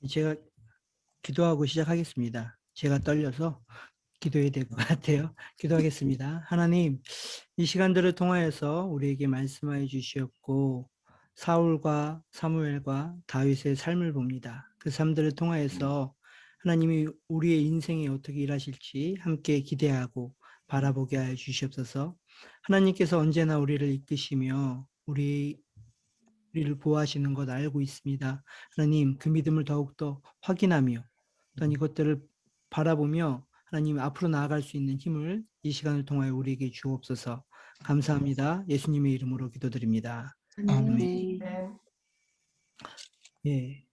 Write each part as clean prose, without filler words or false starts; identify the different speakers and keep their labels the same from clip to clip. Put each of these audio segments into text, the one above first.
Speaker 1: 제가 기도하고 시작하겠습니다. 제가 떨려서 기도해야 될 것 같아요. 기도하겠습니다. 하나님, 이 시간들을 통하여서 우리에게 말씀하여 주시었고, 사울과 사무엘과 다윗의 삶을 봅니다. 그 삶들을 통하여서 하나님이 우리의 인생에 어떻게 일하실지 함께 기대하고 바라보게 하여 주시옵소서. 하나님께서 언제나 우리를 이끄시며 우리를 보호하시는 것 알고 있습니다. 하나님, 그 믿음을 더욱더 확인하며 또한 이것들을 바라보며 하나님 앞으로 나아갈 수 있는 힘을 이 시간을 통하여 우리에게 주옵소서. 감사합니다. 예수님의 이름으로 기도드립니다. 아멘.
Speaker 2: 네.
Speaker 1: 예,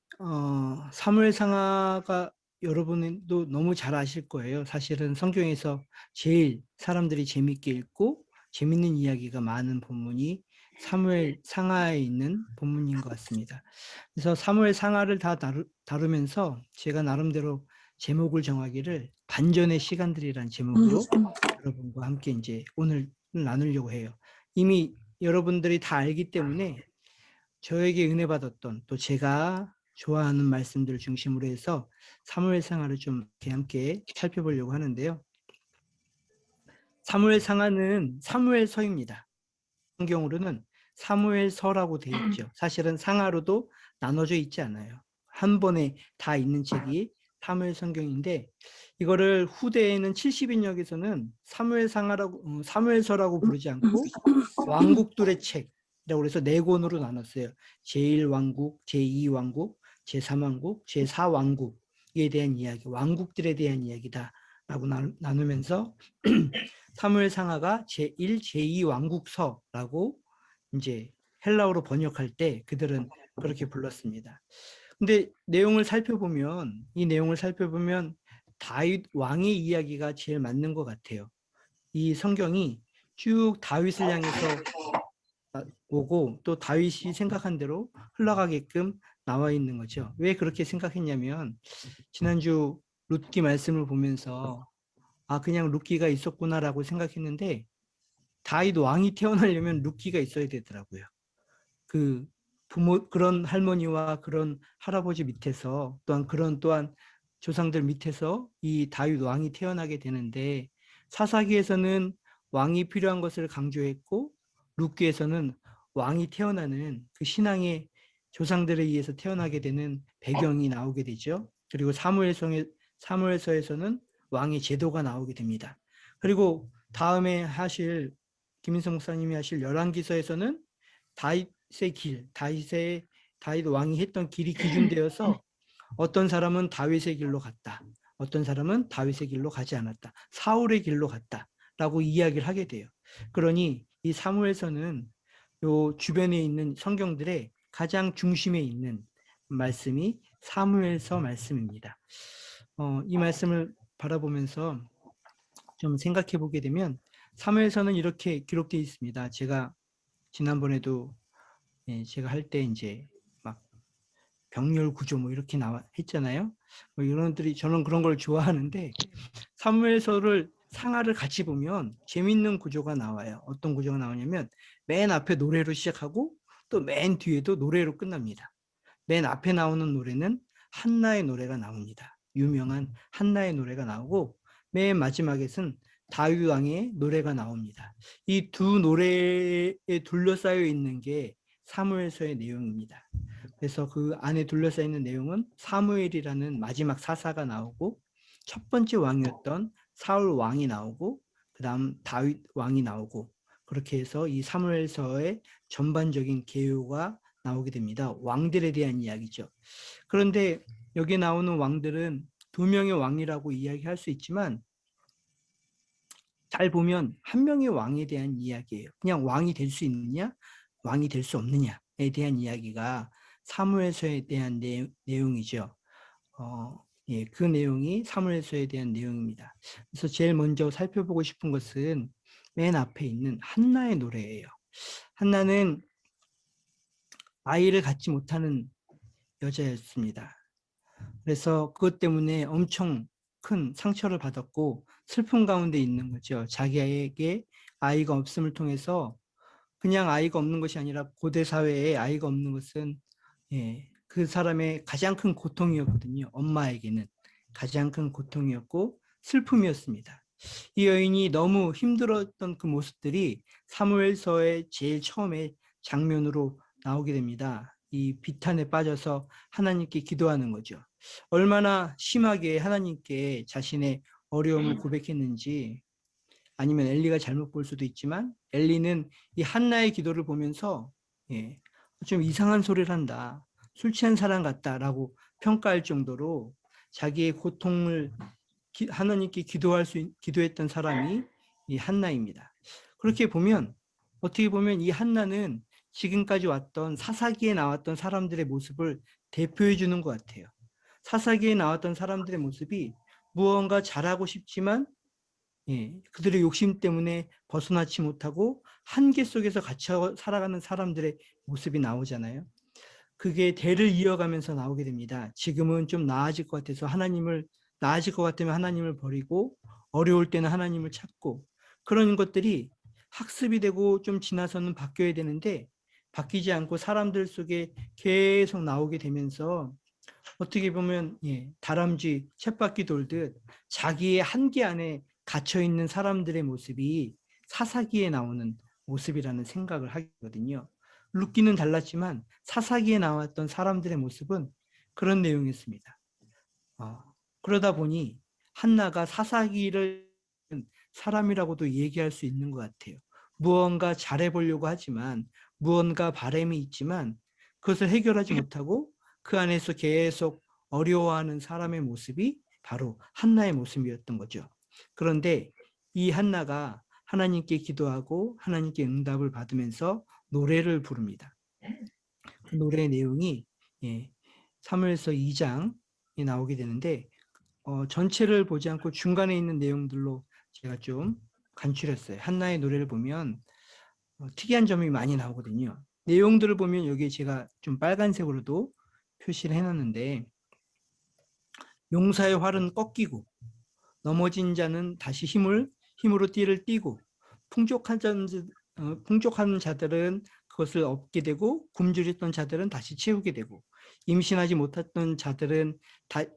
Speaker 1: 사무엘 상하가 여러분도 너무 잘 아실 거예요. 사실은 성경에서 제일 사람들이 재밌게 읽고 재밌는 이야기가 많은 본문이 사무엘 상하에 있는 본문인 것 같습니다. 그래서 사무엘 상하를 다 다루면서 제가 나름대로 제목을 정하기를 반전의 시간들이란 제목으로 여러분과 함께 이제 오늘 나누려고 해요. 이미 여러분들이 다 알기 때문에 저에게 은혜 받았던 또 제가 좋아하는 말씀들을 중심으로 해서 사무엘 상하를 좀 함께 살펴보려고 하는데요. 사무엘 상하는 사무엘서입니다. 성경으로는 사무엘서라고 되어 있죠. 사실은 상하로도 나눠져 있지 않아요. 한 번에 다 있는 책이 사무엘 성경인데 이거를 후대에는 70인역에서는 사무엘서라고 부르지 않고 왕국들의 책이라고 해서 네 권으로 나눴어요. 제1왕국, 제2왕국, 제3왕국, 제4왕국에 대한 이야기, 왕국들에 대한 이야기다라고 나누면서 사무엘 상하가 제1, 제2왕국서라고 이제 헬라어로 번역할 때 그들은 그렇게 불렀습니다. 근데 이 내용을 살펴보면 다윗 왕의 이야기가 제일 맞는 것 같아요. 이 성경이 쭉 다윗을 향해서 오고 또 다윗이 생각한 대로 흘러가게끔 나와 있는 거죠. 왜 그렇게 생각했냐면 지난주 룻기 말씀을 보면서 그냥 룻기가 있었구나라고 생각했는데 다윗 왕이 태어나려면 룻기가 있어야 되더라고요. 그 그런 할머니와 그런 할아버지 밑에서 또한 조상들 밑에서 이 다윗 왕이 태어나게 되는데 사사기에서는 왕이 필요한 것을 강조했고 룻기에서는 왕이 태어나는 그 신앙의 조상들에 의해서 태어나게 되는 배경이 나오게 되죠. 그리고 사무엘서에서는 왕의 제도가 나오게 됩니다. 그리고 다음에 김인성 목사님이 하실 열왕기서에서는 다윗 왕이 했던 길이 기준되어서 어떤 사람은 다윗의 길로 갔다. 어떤 사람은 다윗의 길로 가지 않았다. 사울의 길로 갔다라고 이야기를 하게 돼요. 그러니 이 사무엘서는 요 주변에 있는 성경들의 가장 중심에 있는 말씀이 사무엘서 말씀입니다. 이 말씀을 바라보면서 좀 생각해 보게 되면 사무엘서는 이렇게 기록되어 있습니다. 제가 지난번에도 제가 할 때 이제 막 병렬 구조 뭐 이렇게 했잖아요. 뭐 이런들이 저는 그런 걸 좋아하는데 사무엘서를 상하를 같이 보면 재밌는 구조가 나와요. 어떤 구조가 나오냐면 맨 앞에 노래로 시작하고 또 맨 뒤에도 노래로 끝납니다. 맨 앞에 나오는 노래는 한나의 노래가 나옵니다. 유명한 한나의 노래가 나오고 맨 마지막에는 다윗 왕의 노래가 나옵니다. 이 두 노래에 둘러싸여 있는 게 사무엘서의 내용입니다. 그래서 그 안에 둘러싸여 있는 내용은 사무엘이라는 마지막 사사가 나오고 첫 번째 왕이었던 사울 왕이 나오고 그 다음 다윗 왕이 나오고 그렇게 해서 이 사무엘서의 전반적인 개요가 나오게 됩니다. 왕들에 대한 이야기죠. 그런데 여기 나오는 왕들은 두 명의 왕이라고 이야기할 수 있지만 잘 보면 한 명의 왕에 대한 이야기예요. 그냥 왕이 될 수 있느냐, 왕이 될 수 없느냐에 대한 이야기가 사무엘서에 대한 내용이죠. 예, 그 내용이 사무엘서에 대한 내용입니다. 그래서 제일 먼저 살펴보고 싶은 것은 맨 앞에 있는 한나의 노래예요. 한나는 아이를 갖지 못하는 여자였습니다. 그래서 그것 때문에 엄청 큰 상처를 받았고 슬픔 가운데 있는 거죠. 자기에게 아이가 없음을 통해서 그냥 아이가 없는 것이 아니라 고대 사회에 아이가 없는 것은 그 사람의 가장 큰 고통이었거든요. 엄마에게는 가장 큰 고통이었고 슬픔이었습니다. 이 여인이 너무 힘들었던 그 모습들이 사무엘서의 제일 처음에 장면으로 나오게 됩니다. 이 비탄에 빠져서 하나님께 기도하는 거죠. 얼마나 심하게 하나님께 자신의 어려움을 고백했는지, 아니면 엘리가 잘못 볼 수도 있지만 엘리는 이 한나의 기도를 보면서 예, 좀 이상한 소리를 한다, 술 취한 사람 같다라고 평가할 정도로 자기의 고통을 하나님께 기도했던 사람이 이 한나입니다. 그렇게 보면, 어떻게 보면 이 한나는 지금까지 왔던 사사기에 나왔던 사람들의 모습을 대표해 주는 것 같아요. 사사기에 나왔던 사람들의 모습이 무언가 잘하고 싶지만 그들의 욕심 때문에 벗어나지 못하고 한계 속에서 갇혀 살아가는 사람들의 모습이 나오잖아요. 그게 대를 이어가면서 나오게 됩니다. 지금은 좀 나아질 것 같아서 나아질 것 같으면 하나님을 버리고, 어려울 때는 하나님을 찾고, 그런 것들이 학습이 되고 좀 지나서는 바뀌어야 되는데 바뀌지 않고 사람들 속에 계속 나오게 되면서, 어떻게 보면 다람쥐 쳇바퀴 돌듯 자기의 한계 안에 갇혀 있는 사람들의 모습이 사사기에 나오는 모습이라는 생각을 하거든요. 룻기는 달랐지만 사사기에 나왔던 사람들의 모습은 그런 내용이었습니다. 그러다 보니 한나가 사사기를 사람이라고도 얘기할 수 있는 것 같아요. 무언가 잘해보려고 하지만, 무언가 바람이 있지만 그것을 해결하지 못하고 그 안에서 계속 어려워하는 사람의 모습이 바로 한나의 모습이었던 거죠. 그런데 이 한나가 하나님께 기도하고 하나님께 응답을 받으면서 노래를 부릅니다. 그 노래의 내용이 사무엘서 2장에 나오게 되는데, 전체를 보지 않고 중간에 있는 내용들로 제가 좀 간추렸어요. 한나의 노래를 보면 특이한 점이 많이 나오거든요. 내용들을 보면 여기에 제가 좀 빨간색으로도 표시를 해놨는데, 용사의 활은 꺾이고 넘어진 자는 다시 힘으로 띠를 띠고, 풍족한 자들은 그것을 얻게 되고, 굶주렸던 자들은 다시 채우게 되고, 임신하지 못했던 자들은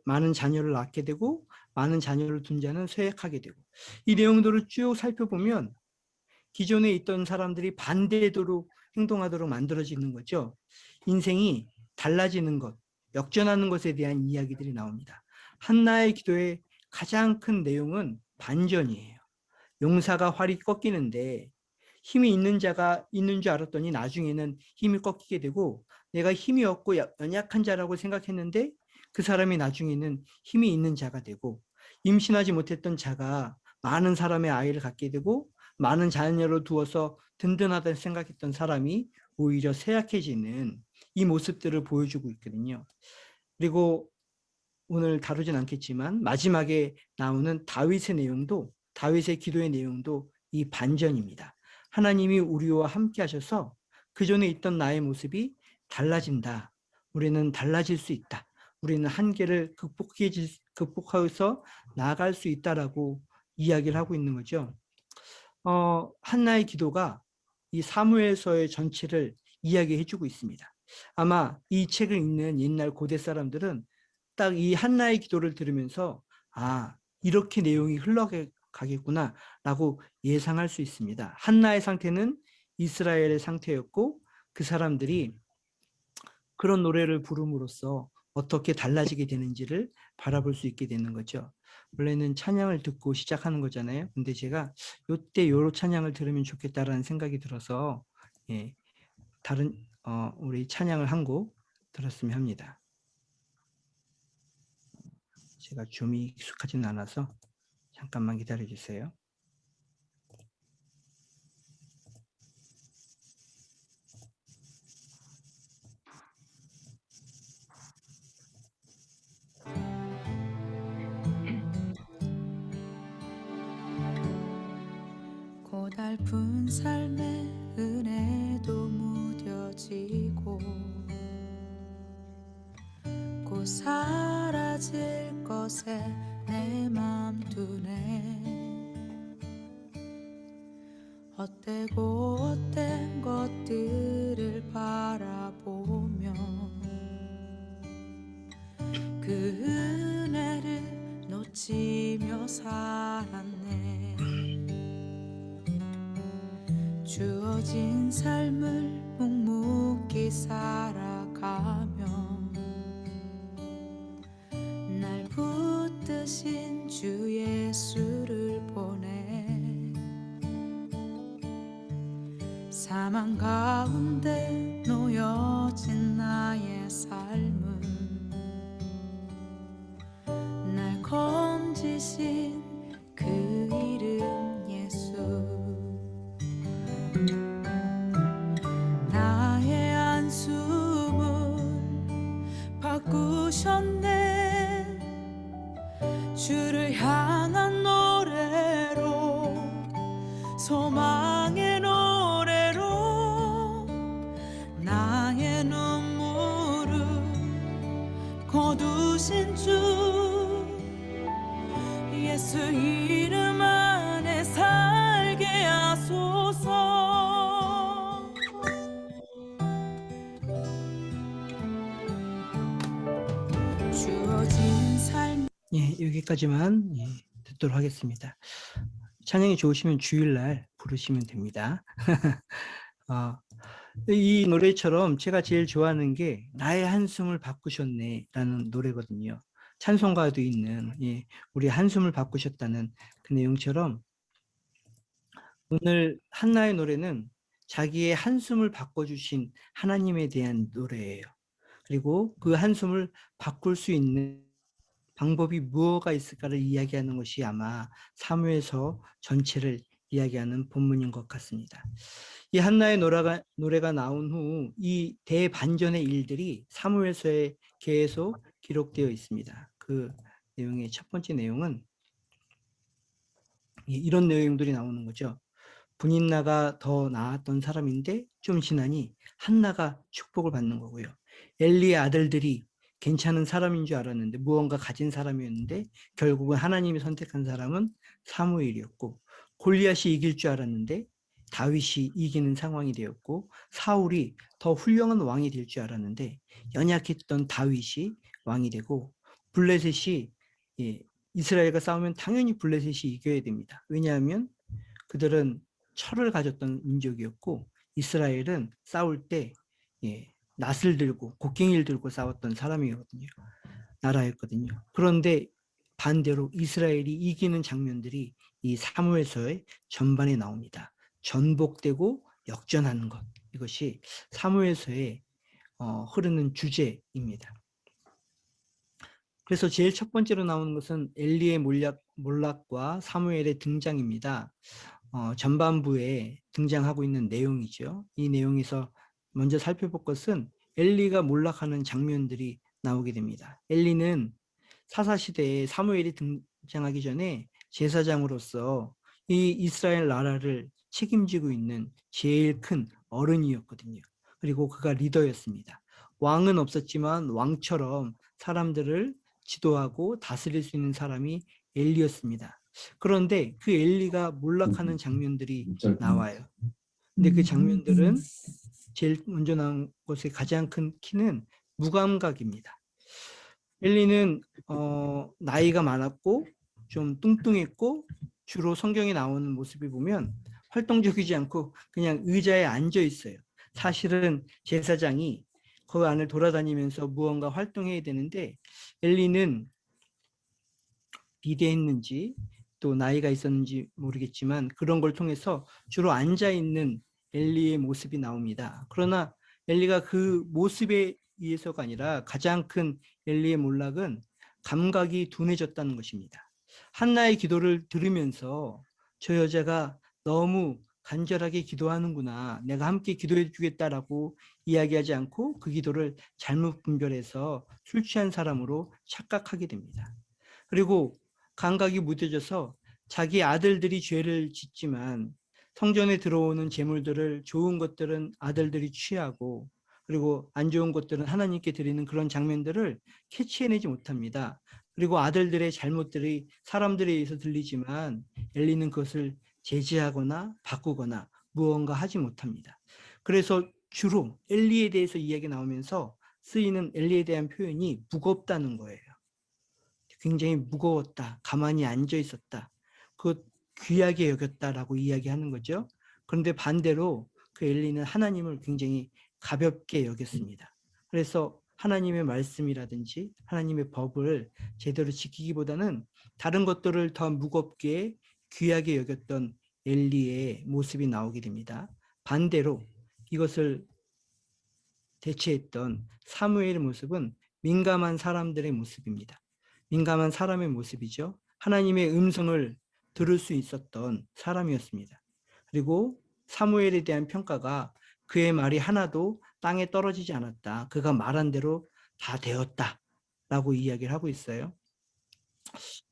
Speaker 1: 많은 자녀를 낳게 되고, 많은 자녀를 둔 자는 쇠약하게 되고. 이 내용들을 쭉 살펴보면 기존에 있던 사람들이 반대도로 행동하도록 만들어지는 거죠. 인생이 달라지는 것, 역전하는 것에 대한 이야기들이 나옵니다. 한나의 기도의 가장 큰 내용은 반전이에요. 용사가 활이 꺾이는데 힘이 있는 자가 있는 줄 알았더니 나중에는 힘이 꺾이게 되고, 내가 힘이 없고 연약한 자라고 생각했는데 그 사람이 나중에는 힘이 있는 자가 되고, 임신하지 못했던 자가 많은 사람의 아이를 갖게 되고, 많은 자녀를 두어서 든든하다 생각했던 사람이 오히려 쇠약해지는 이 모습들을 보여주고 있거든요. 그리고 오늘 다루진 않겠지만 마지막에 나오는 다윗의 기도의 내용도 이 반전입니다. 하나님이 우리와 함께 하셔서 그전에 있던 나의 모습이 달라진다. 우리는 달라질 수 있다. 우리는 한계를 극복해서 나아갈 수 있다라고 이야기를 하고 있는 거죠. 한나의 기도가 이 사무엘서의 전체를 이야기해주고 있습니다. 아마 이 책을 읽는 옛날 고대 사람들은 딱 이 한나의 기도를 들으면서 이렇게 내용이 흘러가겠구나라고 예상할 수 있습니다. 한나의 상태는 이스라엘의 상태였고, 그 사람들이 그런 노래를 부름으로써 어떻게 달라지게 되는지를 바라볼 수 있게 되는 거죠. 원래는 찬양을 듣고 시작하는 거잖아요. 근데 제가 요때 요로 찬양을 들으면 좋겠다라는 생각이 들어서 다른 우리 찬양을 한 곡 들었으면 합니다. 제가 줌이 익숙하지는 않아서 잠깐만 기다려 주세요.
Speaker 2: 고달픈 삶의 은혜도 무뎌지고 곧 사라질 것에 내 맘 두네. 헛되고 헛된 것들을 바라보며 그 은혜를 놓치며 살았네. 주어진 삶을 묵묵히 살아가며 날 붙드신 주 예수를 보내 사망 가운데 놓여진 나의 삶은 날 건지신 그 이름 예수. 나의 한숨을 바꾸셨네. 주를 향한 노래로, 소망의 노래로 나의 눈물을 거두신 주 예수 이름 안에 살게 하소서. 주어진 삶.
Speaker 1: 예, 여기까지만 듣도록 하겠습니다. 찬양이 좋으시면 주일날 부르시면 됩니다. 이 노래처럼 제가 제일 좋아하는 게 나의 한숨을 바꾸셨네 라는 노래거든요. 찬송가도 있는 우리 한숨을 바꾸셨다는 그 내용처럼 오늘 한나의 노래는 자기의 한숨을 바꿔주신 하나님에 대한 노래예요. 그리고 그 한숨을 바꿀 수 있는 방법이 무엇가 있을까를 이야기하는 것이 아마 사무엘서 전체를 이야기하는 본문인 것 같습니다. 이 한나의 노래가 나온 후 이 대반전의 일들이 사무엘서에 계속 기록되어 있습니다. 그 내용의 첫 번째 내용은 이런 내용들이 나오는 거죠. 분인나가 더 나았던 사람인데 좀 지나니 한나가 축복을 받는 거고요. 엘리의 아들들이 괜찮은 사람인 줄 알았는데 무언가 가진 사람이었는데 결국은 하나님이 선택한 사람은 사무엘이었고, 골리앗이 이길 줄 알았는데 다윗이 이기는 상황이 되었고, 사울이 더 훌륭한 왕이 될 줄 알았는데 연약했던 다윗이 왕이 되고, 블레셋이 이스라엘과 싸우면 당연히 블레셋이 이겨야 됩니다. 왜냐하면 그들은 철을 가졌던 민족이었고 이스라엘은 싸울 때 낫을 들고 곡괭이를 들고 싸웠던 사람이거든요. 나라였거든요. 그런데 반대로 이스라엘이 이기는 장면들이 이 사무엘서의 전반에 나옵니다. 전복되고 역전하는 것, 이것이 사무엘서에 흐르는 주제입니다. 그래서 제일 첫 번째로 나오는 것은 엘리의 몰락과 사무엘의 등장입니다. 전반부에 등장하고 있는 내용이죠. 이 내용에서 먼저 살펴볼 것은 엘리가 몰락하는 장면들이 나오게 됩니다. 엘리는 사사시대에 사무엘이 등장하기 전에 제사장으로서 이 이스라엘 나라를 책임지고 있는 제일 큰 어른이었거든요. 그리고 그가 리더였습니다. 왕은 없었지만 왕처럼 사람들을 지도하고 다스릴 수 있는 사람이 엘리였습니다. 그런데 그 엘리가 몰락하는 장면들이 나와요. 근데 그 장면들은 제일 먼저 나온 것의 가장 큰 키는 무감각입니다. 엘리는 나이가 많았고 좀 뚱뚱했고 주로 성경에 나오는 모습을 보면 활동적이지 않고 그냥 의자에 앉아 있어요. 사실은 제사장이 그 안을 돌아다니면서 무언가 활동해야 되는데 엘리는 비대했는지 또 나이가 있었는지 모르겠지만 그런 걸 통해서 주로 앉아있는 엘리의 모습이 나옵니다. 그러나 엘리가 그 모습에 의해서가 아니라 가장 큰 엘리의 몰락은 감각이 둔해졌다는 것입니다. 한나의 기도를 들으면서 저 여자가 너무 간절하게 기도하는구나, 내가 함께 기도해 주겠다라고 이야기하지 않고 그 기도를 잘못 분별해서 술 취한 사람으로 착각하게 됩니다. 그리고 감각이 무뎌져서 자기 아들들이 죄를 짓지만 성전에 들어오는 제물들을, 좋은 것들은 아들들이 취하고 그리고 안 좋은 것들은 하나님께 드리는 그런 장면들을 캐치해내지 못합니다. 그리고 아들들의 잘못들이 사람들에 의해서 들리지만 엘리는 그것을 제지하거나 바꾸거나 무언가 하지 못합니다. 그래서 주로 엘리에 대해서 이야기 나오면서 쓰이는 엘리에 대한 표현이 무겁다는 거예요. 굉장히 무거웠다. 가만히 앉아 있었다. 그 귀하게 여겼다라고 이야기하는 거죠. 그런데 반대로 그 엘리는 하나님을 굉장히 가볍게 여겼습니다. 그래서 하나님의 말씀이라든지 하나님의 법을 제대로 지키기보다는 다른 것들을 더 무겁게 귀하게 여겼던 엘리의 모습이 나오게 됩니다. 반대로 이것을 대체했던 사무엘의 모습은 민감한 사람들의 모습입니다. 민감한 사람의 모습이죠. 하나님의 음성을 들을 수 있었던 사람이었습니다. 그리고 사무엘에 대한 평가가 그의 말이 하나도 땅에 떨어지지 않았다. 그가 말한 대로 다 되었다. 라고 이야기를 하고 있어요.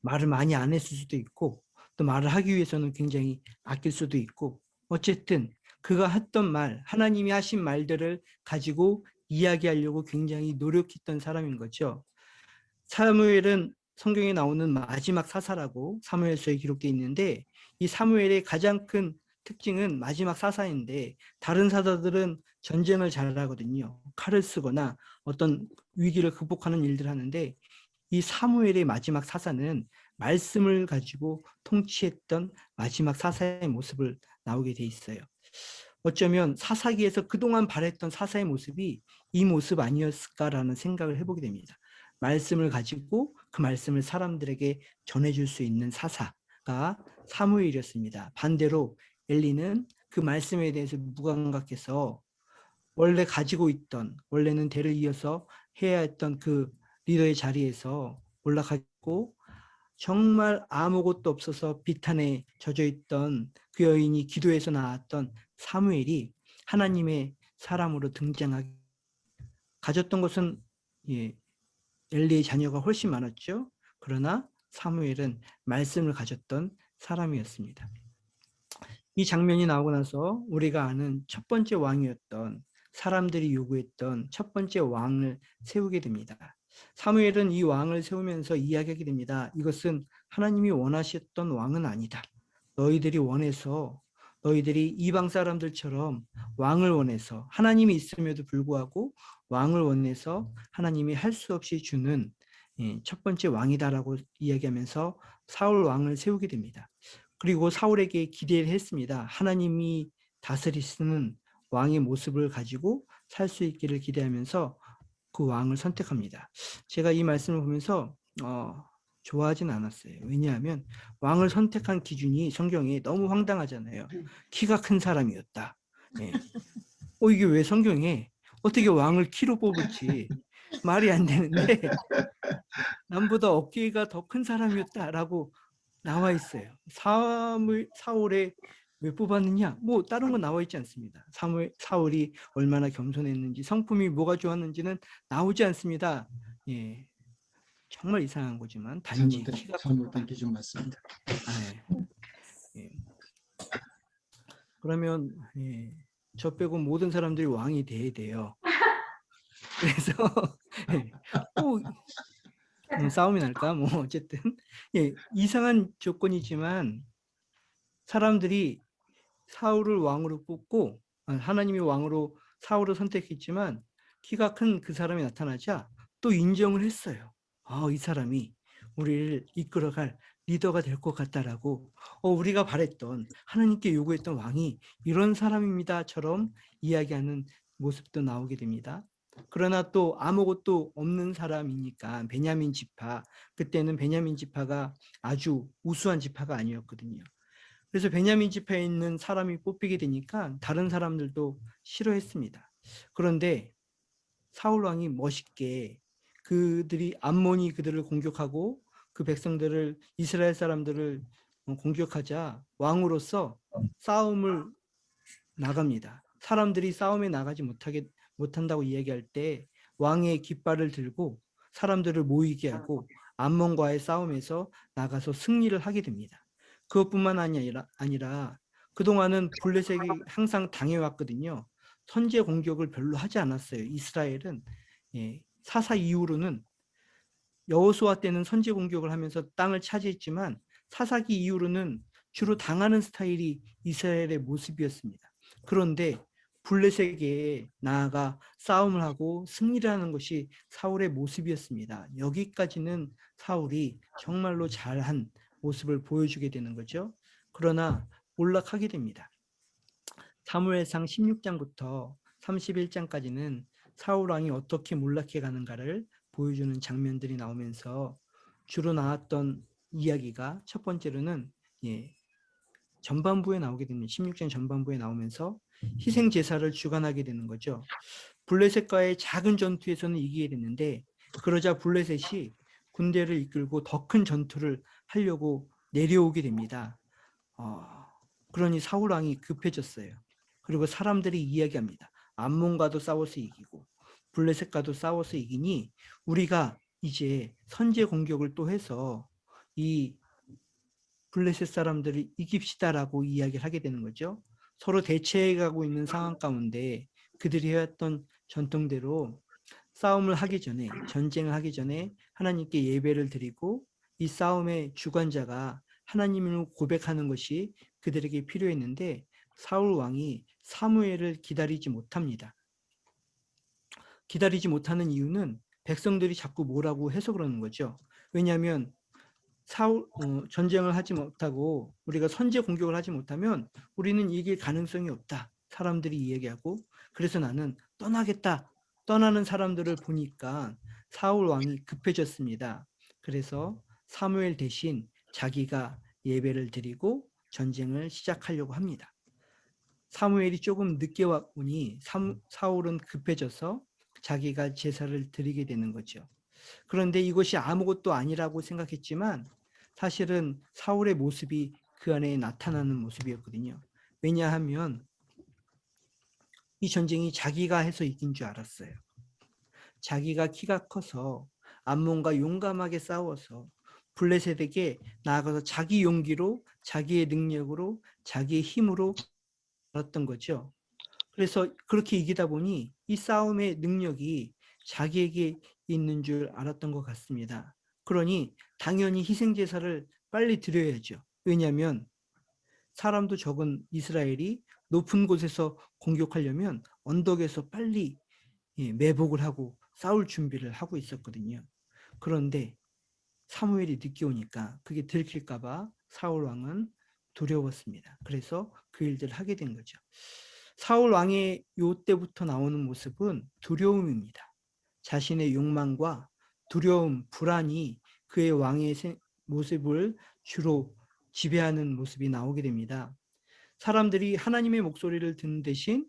Speaker 1: 말을 많이 안 했을 수도 있고 또 말을 하기 위해서는 굉장히 아낄 수도 있고 어쨌든 그가 했던 말, 하나님이 하신 말들을 가지고 이야기하려고 굉장히 노력했던 사람인 거죠. 사무엘은 성경에 나오는 마지막 사사라고 사무엘서에 기록되어 있는데 이 사무엘의 가장 큰 특징은 마지막 사사인데 다른 사사들은 전쟁을 잘하거든요. 칼을 쓰거나 어떤 위기를 극복하는 일들을 하는데 이 사무엘의 마지막 사사는 말씀을 가지고 통치했던 마지막 사사의 모습을 나오게 돼 있어요. 어쩌면 사사기에서 그동안 바랬던 사사의 모습이 이 모습 아니었을까라는 생각을 해보게 됩니다. 말씀을 가지고 그 말씀을 사람들에게 전해줄 수 있는 사사가 사무엘이었습니다. 반대로 엘리는 그 말씀에 대해서 무감각해서 원래 가지고 있던, 원래는 대를 이어서 해야 했던 그 리더의 자리에서 올라가고 정말 아무것도 없어서 비탄에 젖어 있던 그 여인이 기도해서 나왔던 사무엘이 하나님의 사람으로 등장하게 가졌던 것은 엘리의 자녀가 훨씬 많았죠. 그러나 사무엘은 말씀을 가졌던 사람이었습니다. 이 장면이 나오고 나서 우리가 아는 첫 번째 왕이었던 사람들이 요구했던 첫 번째 왕을 세우게 됩니다. 사무엘은 이 왕을 세우면서 이야기하게 됩니다. 이것은 하나님이 원하셨던 왕은 아니다. 너희들이 원해서 너희들이 이방 사람들처럼 왕을 원해서 하나님이 있음에도 불구하고 왕을 원해서 하나님이 할 수 없이 주는 첫 번째 왕이다라고 이야기하면서 사울 왕을 세우게 됩니다. 그리고 사울에게 기대를 했습니다. 하나님이 다스리시는 왕의 모습을 가지고 살 수 있기를 기대하면서 그 왕을 선택합니다. 제가 이 말씀을 보면서 좋아하진 않았어요. 왜냐하면 왕을 선택한 기준이 성경에 너무 황당하잖아요. 키가 큰 사람이었다. 이게 왜 성경에 어떻게 왕을 키로 뽑을지 말이 안 되는데 남보다 어깨가 더 큰 사람이었다라고 나와 있어요. 사울에 왜 뽑았느냐? 뭐 다른 건 나와 있지 않습니다. 사울이 얼마나 겸손했는지 성품이 뭐가 좋았는지는 나오지 않습니다. 정말 이상한 거지만 단지 키가
Speaker 3: 잘못된 기준 맞습니다.
Speaker 1: 그러면 저 빼고 모든 사람들이 왕이 돼야 돼요. 그래서 싸움이 날까? 뭐 어쨌든 이상한 조건이지만 사람들이 사울을 왕으로 뽑고 하나님이 왕으로 사울을 선택했지만 키가 큰 그 사람이 나타나자 또 인정을 했어요. 이 사람이 우리를 이끌어갈 리더가 될 것 같다라고 우리가 바랬던 하나님께 요구했던 왕이 이런 사람입니다처럼 이야기하는 모습도 나오게 됩니다. 그러나 또 아무것도 없는 사람이니까 베냐민 지파, 그때는 베냐민 지파가 아주 우수한 지파가 아니었거든요. 그래서 베냐민 지파에 있는 사람이 뽑히게 되니까 다른 사람들도 싫어했습니다. 그런데 사울 왕이 멋있게 그들이 암몬이 그들을 공격하고 그 백성들을 이스라엘 사람들을 공격하자 왕으로서 싸움을 나갑니다. 사람들이 싸움에 나가지 못한다고 이야기할 때 왕의 깃발을 들고 사람들을 모이게 하고 암몬과의 싸움에서 나가서 승리를 하게 됩니다. 그것뿐만 아니라 그동안은 블레셋이 항상 당해왔거든요. 선제 공격을 별로 하지 않았어요. 이스라엘은 사사 이후로는 여호수아 때는 선제 공격을 하면서 땅을 차지했지만 사사기 이후로는 주로 당하는 스타일이 이스라엘의 모습이었습니다. 그런데 블레셋에게 나아가 싸움을 하고 승리를 하는 것이 사울의 모습이었습니다. 여기까지는 사울이 정말로 잘한 모습을 보여주게 되는 거죠. 그러나 몰락하게 됩니다. 사무엘상 16장부터 31장까지는 사울 왕이 어떻게 몰락해 가는가를 보여주는 장면들이 나오면서 주로 나왔던 이야기가 첫 번째로는 전반부에 나오게 됩니다. 16장 전반부에 나오면서 희생 제사를 주관하게 되는 거죠. 블레셋과의 작은 전투에서는 이기게 됐는데 그러자 블레셋이 군대를 이끌고 더 큰 전투를 하려고 내려오게 됩니다. 그러니 사울 왕이 급해졌어요. 그리고 사람들이 이야기합니다. 암몬과도 싸워서 이기고 블레셋과도 싸워서 이기니 우리가 이제 선제 공격을 또 해서 이 블레셋 사람들을 이깁시다라고 이야기를 하게 되는 거죠. 서로 대체해가고 있는 상황 가운데 그들이 해왔던 전통대로 싸움을 하기 전에, 전쟁을 하기 전에 하나님께 예배를 드리고 이 싸움의 주관자가 하나님을 고백하는 것이 그들에게 필요했는데 사울 왕이 사무엘을 기다리지 못합니다. 기다리지 못하는 이유는 백성들이 자꾸 뭐라고 해서 그러는 거죠. 왜냐하면 전쟁을 하지 못하고 우리가 선제 공격을 하지 못하면 우리는 이길 가능성이 없다. 사람들이 이야기하고 그래서 나는 떠나겠다. 떠나는 사람들을 보니까 사울 왕이 급해졌습니다. 그래서 사무엘 대신 자기가 예배를 드리고 전쟁을 시작하려고 합니다. 사무엘이 조금 늦게 왔으니 사울은 급해져서 자기가 제사를 드리게 되는 거죠. 그런데 이것이 아무것도 아니라고 생각했지만 사실은 사울의 모습이 그 안에 나타나는 모습이었거든요. 왜냐하면 이 전쟁이 자기가 해서 이긴 줄 알았어요. 자기가 키가 커서 암몬과 용감하게 싸워서 블레셋에게 나아가서 자기 용기로 자기의 능력으로 자기의 힘으로 알았던 거죠. 그래서 그렇게 이기다 보니 이 싸움의 능력이 자기에게 있는 줄 알았던 것 같습니다. 그러니 당연히 희생제사를 빨리 드려야죠. 왜냐하면 사람도 적은 이스라엘이 높은 곳에서 공격하려면 언덕에서 빨리 매복을 하고 싸울 준비를 하고 있었거든요. 그런데 사무엘이 늦게 오니까 그게 들킬까 봐 사울 왕은 두려웠습니다. 그래서 그 일들을 하게 된 거죠. 사울 왕의 요때부터 나오는 모습은 두려움입니다. 자신의 욕망과 두려움, 불안이 그의 왕의 모습을 주로 지배하는 모습이 나오게 됩니다. 사람들이 하나님의 목소리를 듣는 대신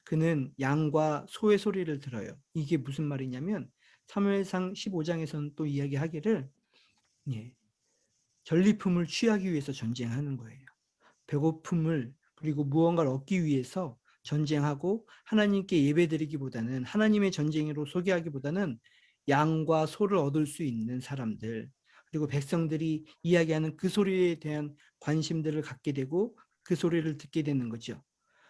Speaker 1: 그는 양과 소의 소리를 들어요. 이게 무슨 말이냐면 사무엘상 15장에서는 또 이야기하기를 전리품을 취하기 위해서 전쟁하는 거예요. 배고픔을 그리고 무언가를 얻기 위해서 전쟁하고 하나님께 예배드리기보다는 하나님의 전쟁으로 소개하기보다는 양과 소를 얻을 수 있는 사람들 그리고 백성들이 이야기하는 그 소리에 대한 관심들을 갖게 되고 그 소리를 듣게 되는 거죠.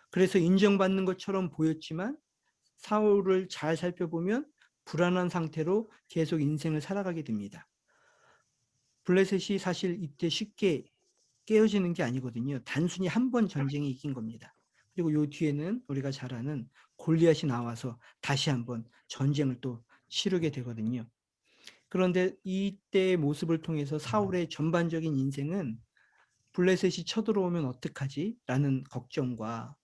Speaker 1: 그래서 인정받는 것처럼 보였지만 사울을 잘 살펴보면 불안한 상태로 계속 인생을 살아가게 됩니다. 블레셋이 사실 이때 쉽게 깨어지는 게 아니거든요. 단순히 한 번 전쟁에 이긴 겁니다. 그리고 요 뒤에는 우리가 잘 아는 골리앗이 나와서 다시 한번 전쟁을 또 치르게 되거든요. 그런데 이때의 모습을 통해서 사울의 전반적인 인생은 블레셋이 쳐들어오면 어떡하지? 라는 걱정과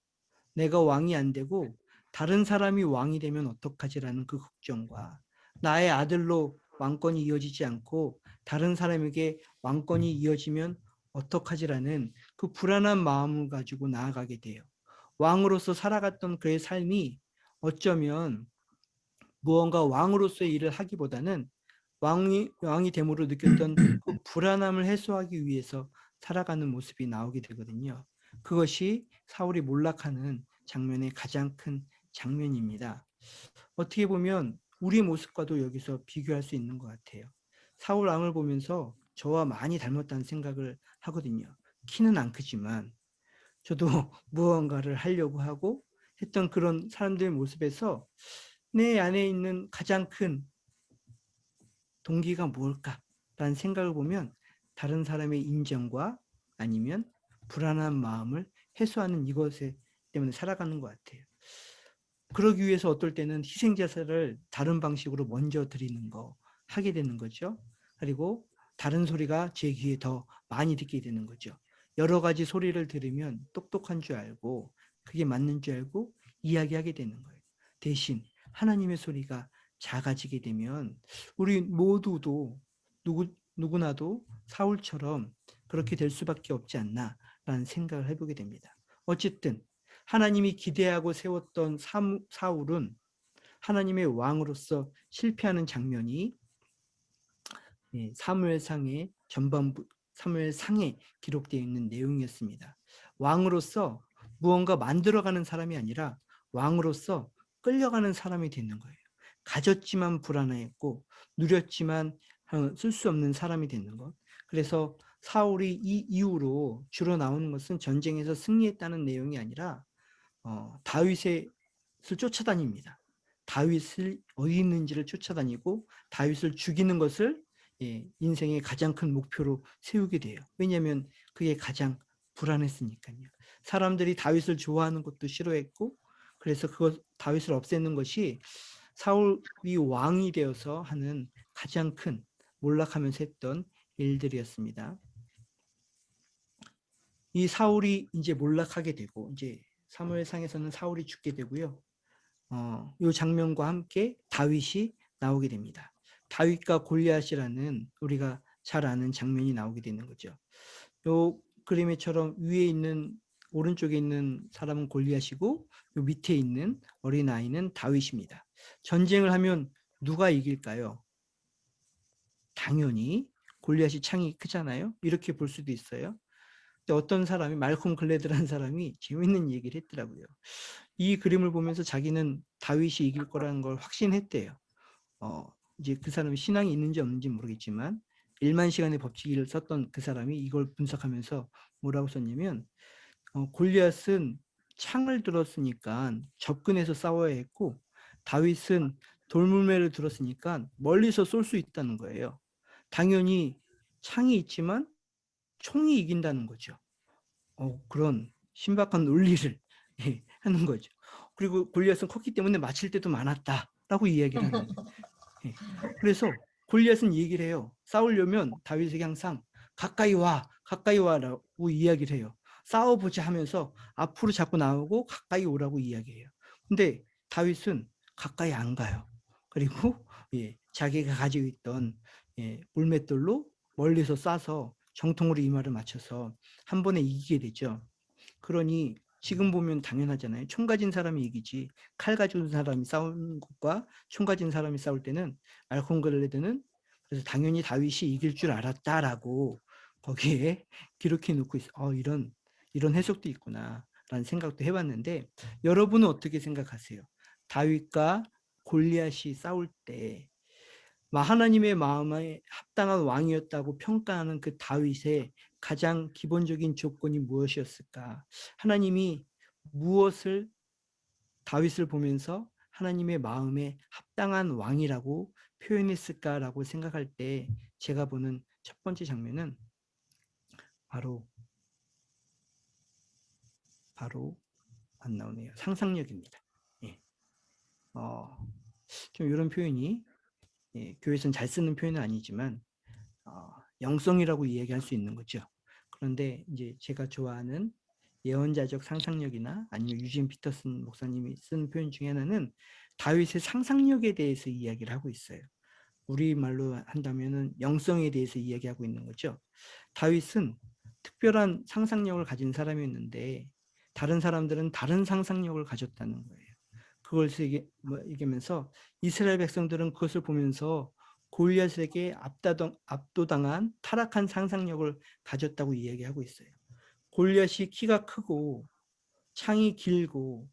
Speaker 1: 내가 왕이 안 되고 다른 사람이 왕이 되면 어떡하지라는 그 걱정과 나의 아들로 왕권이 이어지지 않고 다른 사람에게 왕권이 이어지면 어떡하지라는 그 불안한 마음을 가지고 나아가게 돼요. 왕으로서 살아갔던 그의 삶이 어쩌면 무언가 왕으로서의 일을 하기보다는 왕이 됨으로 느꼈던 그 불안함을 해소하기 위해서 살아가는 모습이 나오게 되거든요. 그것이 사울이 몰락하는 장면의 가장 큰 장면입니다. 어떻게 보면 우리 모습과도 여기서 비교할 수 있는 것 같아요. 사울 왕을 보면서 저와 많이 닮았다는 생각을 하거든요. 키는 안 크지만 저도 무언가를 하려고 하고 했던 그런 사람들의 모습에서 내 안에 있는 가장 큰 동기가 뭘까라는 생각을 보면 다른 사람의 인정과 아니면 불안한 마음을 해소하는 이것에 때문에 살아가는 것 같아요. 그러기 위해서 어떨 때는 희생제사를 다른 방식으로 먼저 드리는 거 하게 되는 거죠. 그리고 다른 소리가 제 귀에 더 많이 듣게 되는 거죠. 여러 가지 소리를 들으면 똑똑한 줄 알고 그게 맞는 줄 알고 이야기하게 되는 거예요. 대신 하나님의 소리가 작아지게 되면 우리 모두도 누구나도 사울처럼 그렇게 될 수밖에 없지 않나라는 생각을 해보게 됩니다. 어쨌든 하나님이 기대하고 세웠던 사울은 하나님의 왕으로서 실패하는 장면이 사무엘상의 전반부 사무엘상에 기록되어 있는 내용이었습니다. 왕으로서 무언가 만들어가는 사람이 아니라 왕으로서 끌려가는 사람이 되는 거예요. 가졌지만 불안해했고 누렸지만 쓸 수 없는 사람이 되는 것. 그래서 사울이 이 이후로 주로 나오는 것은 전쟁에서 승리했다는 내용이 아니라 다윗을 쫓아다닙니다. 다윗을 어디 있는지를 쫓아다니고 다윗을 죽이는 것을 인생의 가장 큰 목표로 세우게 돼요. 왜냐하면 그게 가장 불안했으니까요. 사람들이 다윗을 좋아하는 것도 싫어했고 그래서 다윗을 없애는 것이 사울이 왕이 되어서 하는 가장 큰 몰락하면서 했던 일들이었습니다. 이 사울이 이제 몰락하게 되고 이제 사무엘상에서는 사울이 죽게 되고요. 이 장면과 함께 다윗이 나오게 됩니다. 다윗과 골리앗이라는 우리가 잘 아는 장면이 나오게 되는 거죠. 이 그림에처럼 위에 있는 오른쪽에 있는 사람은 골리앗이고 이 밑에 있는 어린아이는 다윗입니다. 전쟁을 하면 누가 이길까요? 당연히 골리앗이 창이 크잖아요. 이렇게 볼 수도 있어요. 근데 어떤 사람이 말콤 글래드라는 사람이 재밌는 얘기를 했더라고요. 이 그림을 보면서 자기는 다윗이 이길 거라는 걸 확신했대요. 이제 그 사람이 신앙이 있는지 없는지 모르겠지만 1만 시간의 법칙을 썼던 그 사람이 이걸 분석하면서 뭐라고 썼냐면 골리앗은 창을 들었으니까 접근해서 싸워야 했고 다윗은 돌물매를 들었으니까 멀리서 쏠 수 있다는 거예요. 당연히 창이 있지만 총이 이긴다는 거죠. 그런 신박한 논리를 하는 거죠. 그리고 골리앗은 컸기 때문에 맞힐 때도 많았다라고 이야기를 하는 거예요. 그래서 골리앗은 얘기를 해요. 싸우려면 다윗에게 항상 가까이 와라고 이야기를 해요. 싸워보자 하면서 앞으로 자꾸 나오고 가까이 오라고 이야기해요. 근데 다윗은 가까이 안 가요. 그리고 자기가 가지고 있던 물맷돌로 멀리서 쏴서 정통으로 이마를 맞춰서 한 번에 이기게 되죠. 그러니 지금 보면 당연하잖아요. 총 가진 사람이 이기지 칼 가진 사람이 싸우는 것과 총 가진 사람이 싸울 때는 말콤 글래드는 그래서 당연히 다윗이 이길 줄 알았다라고 거기에 기록해 놓고 있어. 이런 해석도 있구나라는 생각도 해봤는데 여러분은 어떻게 생각하세요? 다윗과 골리앗이 싸울 때 하나님의 마음에 합당한 왕이었다고 평가하는 그 다윗의 가장 기본적인 조건이 무엇이었을까? 하나님이 무엇을 다윗을 보면서 하나님의 마음에 합당한 왕이라고 표현했을까라고 생각할 때 제가 보는 첫 번째 장면은 바로 안 나오네요. 상상력입니다. 좀 이런 표현이 교회에서는 잘 쓰는 표현은 아니지만 영성이라고 이야기할 수 있는 거죠. 그런데 이제 제가 좋아하는 예언자적 상상력이나 아니면 유진 피터슨 목사님이 쓴 표현 중에 하나는 다윗의 상상력에 대해서 이야기를 하고 있어요. 우리말로 한다면은 영성에 대해서 이야기하고 있는 거죠. 다윗은 특별한 상상력을 가진 사람이었는데 다른 사람들은 다른 상상력을 가졌다는 거예요. 그걸 얘기하면서 이스라엘 백성들은 그것을 보면서 골리앗에게 압도당한 타락한 상상력을 가졌다고 이야기하고 있어요. 골리앗이 키가 크고 창이 길고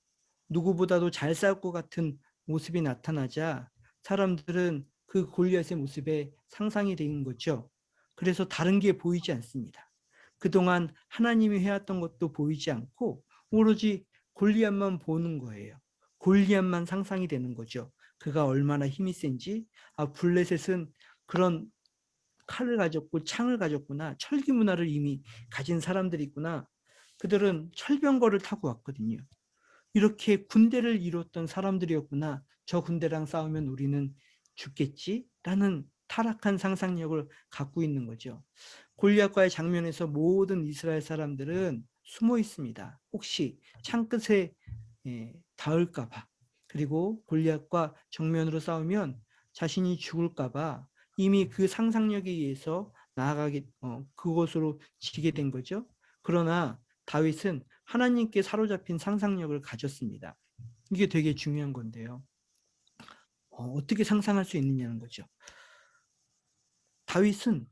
Speaker 1: 누구보다도 잘 싸울 것 같은 모습이 나타나자 사람들은 그 골리앗의 모습에 상상이 되는 거죠. 그래서 다른 게 보이지 않습니다. 그동안 하나님이 해왔던 것도 보이지 않고 오로지 골리앗만 보는 거예요. 골리앗만 상상이 되는 거죠. 그가 얼마나 힘이 센지, 블레셋은 그런 칼을 가졌고 창을 가졌구나. 철기 문화를 이미 가진 사람들이 있구나. 그들은 철병거를 타고 왔거든요. 이렇게 군대를 이뤘던 사람들이었구나. 저 군대랑 싸우면 우리는 죽겠지라는 타락한 상상력을 갖고 있는 거죠. 골리앗과의 장면에서 모든 이스라엘 사람들은 숨어 있습니다. 혹시 창끝에 닿을까 봐. 그리고 골리앗과 정면으로 싸우면 자신이 죽을까 봐 이미 그 상상력에 의해서 그것으로 지게 된 거죠. 그러나 다윗은 하나님께 사로잡힌 상상력을 가졌습니다. 이게 되게 중요한 건데요. 어떻게 상상할 수 있느냐는 거죠. 다윗은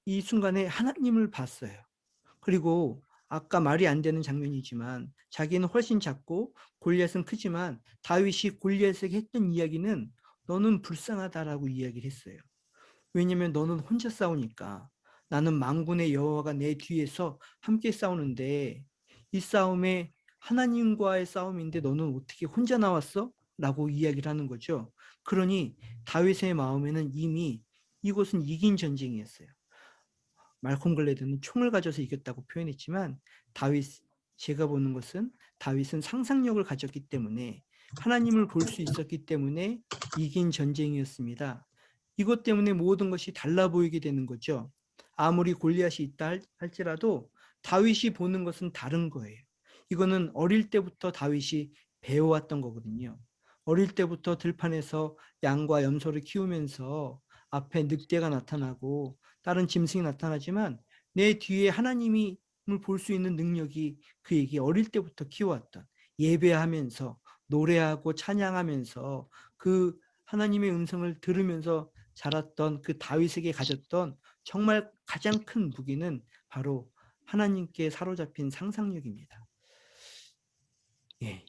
Speaker 1: 이 순간에 하나님을 봤어요. 그리고 아까 말이 안 되는 장면이지만 자기는 훨씬 작고 골리앗은 크지만 다윗이 골리앗에게 했던 이야기는 너는 불쌍하다라고 이야기를 했어요. 왜냐면 너는 혼자 싸우니까 나는 만군의 여호와가 내 뒤에서 함께 싸우는데 이 싸움에 하나님과의 싸움인데 너는 어떻게 혼자 나왔어? 라고 이야기를 하는 거죠. 그러니 다윗의 마음에는 이미 이곳은 이긴 전쟁이었어요. 말콤 글래드는 총을 가져서 이겼다고 표현했지만 제가 보는 것은 다윗은 상상력을 가졌기 때문에 하나님을 볼 수 있었기 때문에 이긴 전쟁이었습니다. 이것 때문에 모든 것이 달라 보이게 되는 거죠. 아무리 골리앗이 있다 할지라도 다윗이 보는 것은 다른 거예요. 이거는 어릴 때부터 다윗이 배워왔던 거거든요. 어릴 때부터 들판에서 양과 염소를 키우면서 앞에 늑대가 나타나고 다른 짐승이 나타나지만 내 뒤에 하나님을 볼 수 있는 능력이 그에게 어릴 때부터 키워왔던, 예배하면서 노래하고 찬양하면서 그 하나님의 음성을 들으면서 자랐던 그 다윗에게 가졌던 정말 가장 큰 무기는 바로 하나님께 사로잡힌 상상력입니다.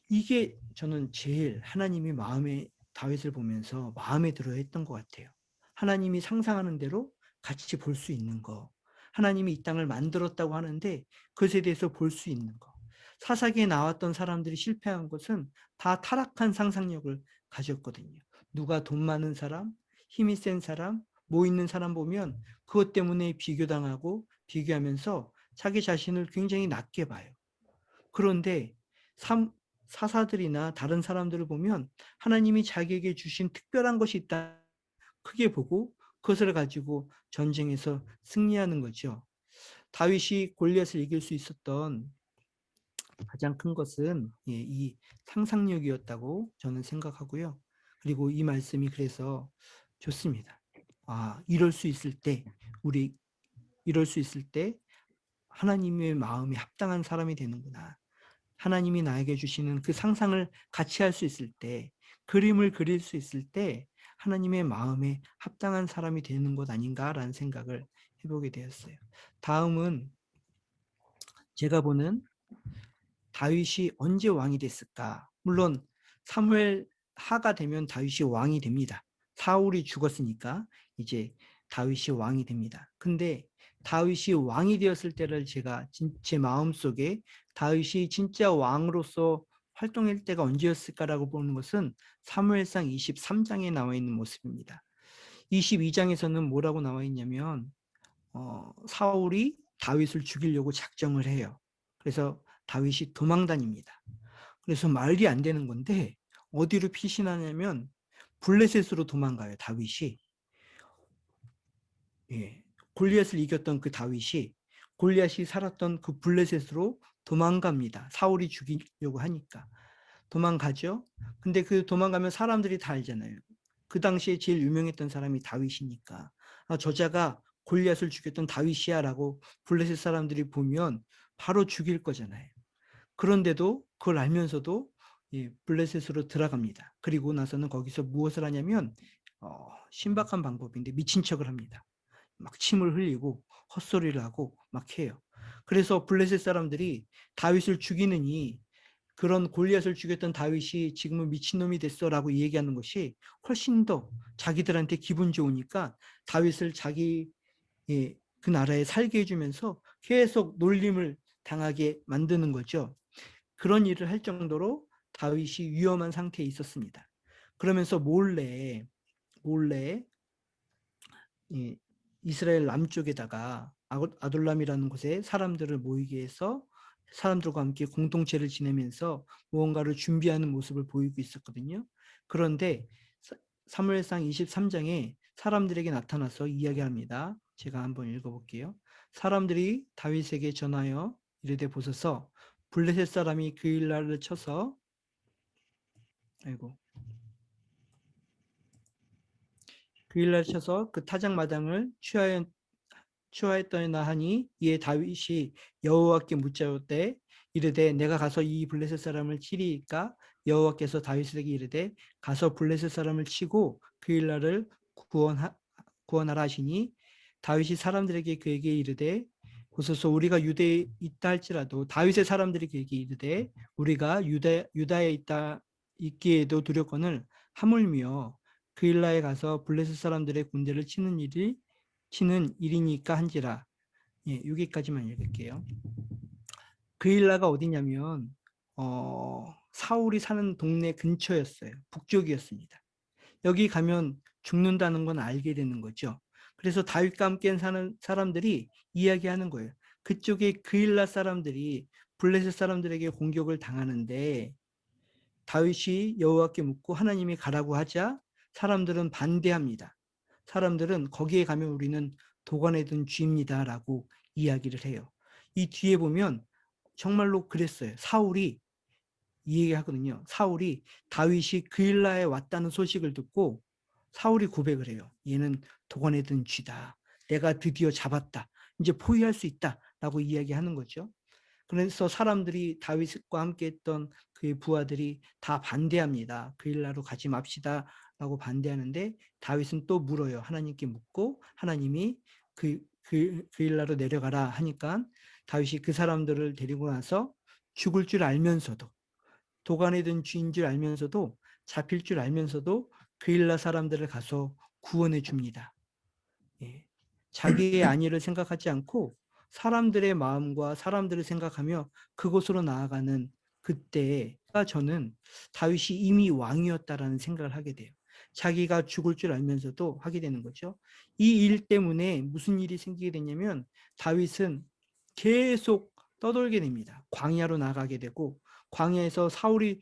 Speaker 1: 이게 저는 제일 하나님이 다윗을 보면서 마음에 들어 했던 것 같아요. 하나님이 상상하는 대로 같이 볼 수 있는 거. 하나님이 이 땅을 만들었다고 하는데 그것에 대해서 볼 수 있는 거. 사사기에 나왔던 사람들이 실패한 것은 다 타락한 상상력을 가졌거든요. 누가 돈 많은 사람, 힘이 센 사람, 뭐 있는 사람 보면 그것 때문에 비교하면서 자기 자신을 굉장히 낮게 봐요. 그런데 사사들이나 다른 사람들을 보면 하나님이 자기에게 주신 특별한 것이 있다. 크게 보고 그것을 가지고 전쟁에서 승리하는 거죠. 다윗이 골리앗을 이길 수 있었던 가장 큰 것은 이 상상력이었다고 저는 생각하고요. 그리고 이 말씀이 그래서 좋습니다. 이럴 수 있을 때 하나님의 마음이 합당한 사람이 되는구나. 하나님이 나에게 주시는 그 상상을 같이 할 수 있을 때, 그림을 그릴 수 있을 때 하나님의 마음에 합당한 사람이 되는 것 아닌가라는 생각을 해보게 되었어요. 다음은 제가 보는 다윗이 언제 왕이 됐을까? 물론 사무엘 하가 되면 다윗이 왕이 됩니다. 사울이 죽었으니까 이제 다윗이 왕이 됩니다. 근데 다윗이 왕이 되었을 때를 제가 제 마음속에 다윗이 진짜 왕으로서 활동할 때가 언제였을까라고 보는 것은 사무엘상 23장에 나와 있는 모습입니다. 22장에서는 뭐라고 나와 있냐면 사울이 다윗을 죽이려고 작정을 해요. 그래서 다윗이 도망 다닙니다. 그래서 말이 안 되는 건데 어디로 피신하냐면 블레셋으로 도망가요. 다윗이. 골리앗을 이겼던 그 다윗이 골리앗이 살았던 그 블레셋으로 도망갑니다. 사울이 죽이려고 하니까. 도망가죠. 근데 그 도망가면 사람들이 다 알잖아요. 그 당시에 제일 유명했던 사람이 다윗이니까. 저자가 골리앗을 죽였던 다윗이야 라고 블레셋 사람들이 보면 바로 죽일 거잖아요. 그런데도 그걸 알면서도 블레셋으로 들어갑니다. 그리고 나서는 거기서 무엇을 하냐면 신박한 방법인데 미친 척을 합니다. 막 침을 흘리고 헛소리를 하고 막 해요. 그래서 블레셋 사람들이 다윗을 죽이느니 그런 골리앗을 죽였던 다윗이 지금은 미친놈이 됐어라고 얘기하는 것이 훨씬 더 자기들한테 기분 좋으니까 다윗을 그 나라에 살게 해주면서 계속 놀림을 당하게 만드는 거죠. 그런 일을 할 정도로 다윗이 위험한 상태에 있었습니다. 그러면서 몰래 이스라엘 남쪽에다가 아둘람이라는 곳에 사람들을 모이게 해서 사람들과 함께 공동체를 지내면서 무언가를 준비하는 모습을 보이고 있었거든요. 그런데 사무엘상 23장에 사람들에게 나타나서 이야기합니다. 제가 한번 읽어볼게요. 사람들이 다윗에게 전하여 이르되 보소서 블레셋 사람이 그일라를 쳐서 그일라를 쳐서 그 타작마당을 취하였더나 하니 이에 다윗이 여호와께 묻자오되 이르되 내가 가서 이 블레셋 사람을 치리이까 여호와께서 다윗에게 이르되 가서 블레셋 사람을 치고 그일라를 구원하라 하시니 다윗이 사람들에게 그에게 이르되 보소서 우리가 유대에 있다 할지라도 다윗의 사람들이 그에게 이르되 우리가 유다에 있기에도 두렵거늘 하물며 그일라에 가서 블레셋 사람들의 군대를 치는 일이니까 한지라. 예, 여기까지만 읽을게요. 그일라가 어디냐면 사울이 사는 동네 근처였어요. 북쪽이었습니다. 여기 가면 죽는다는 건 알게 되는 거죠. 그래서 다윗과 함께 사는 사람들이 이야기하는 거예요. 그쪽에 그일라 사람들이 블레셋 사람들에게 공격을 당하는데 다윗이 여호와께 묻고 하나님이 가라고 하자 사람들은 반대합니다. 사람들은 거기에 가면 우리는 도관에 든 쥐입니다라고 이야기를 해요. 이 뒤에 보면 정말로 그랬어요. 사울이 이 얘기하거든요. 사울이 다윗이 그일라에 왔다는 소식을 듣고 사울이 고백을 해요. 얘는 도관에 든 쥐다. 내가 드디어 잡았다. 이제 포위할 수 있다라고 이야기하는 거죠. 그래서 사람들이 다윗과 함께 했던 그의 부하들이 다 반대합니다. 그일라로 가지 맙시다 라고 반대하는데 다윗은 또 물어요. 하나님께 묻고 하나님이 그일라로 내려가라 하니까 다윗이 그 사람들을 데리고 나서 죽을 줄 알면서도 도관에 든 쥐인 줄 알면서도 잡힐 줄 알면서도 그일라 사람들을 가서 구원해 줍니다. 예. 자기의 안위를 생각하지 않고 사람들의 마음과 사람들을 생각하며 그곳으로 나아가는 그때가 저는 다윗이 이미 왕이었다라는 생각을 하게 돼요. 자기가 죽을 줄 알면서도 하게 되는 거죠. 이 일 때문에 무슨 일이 생기게 되냐면 다윗은 계속 떠돌게 됩니다. 광야로 나가게 되고 광야에서 사울이